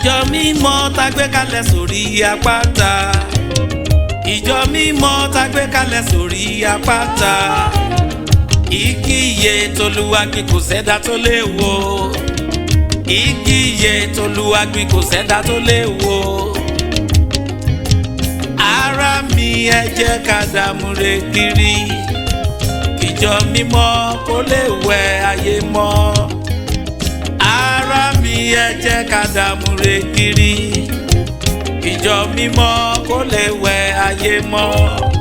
ìjọ mímọ́ tá gbé kalẹ̀ sórí àpáta. ìjọ mímọ́ tá gbé kalẹ̀ sórí àpáta. igi iye t'Olúwa gbìn kò sẹ́dá tó lè wó. igi iye t'Olúwa gbìn kò sẹ́dá tó lè wó. ará mi ẹ jẹ́ ká dàmúre kiri. ìjọ mímọ́ kó lè wẹ ayé mọ́. ará mi ẹ jẹ́ ká dàmúre kiri. ìjọ mímọ́ kó lè wẹ ayé mọ́.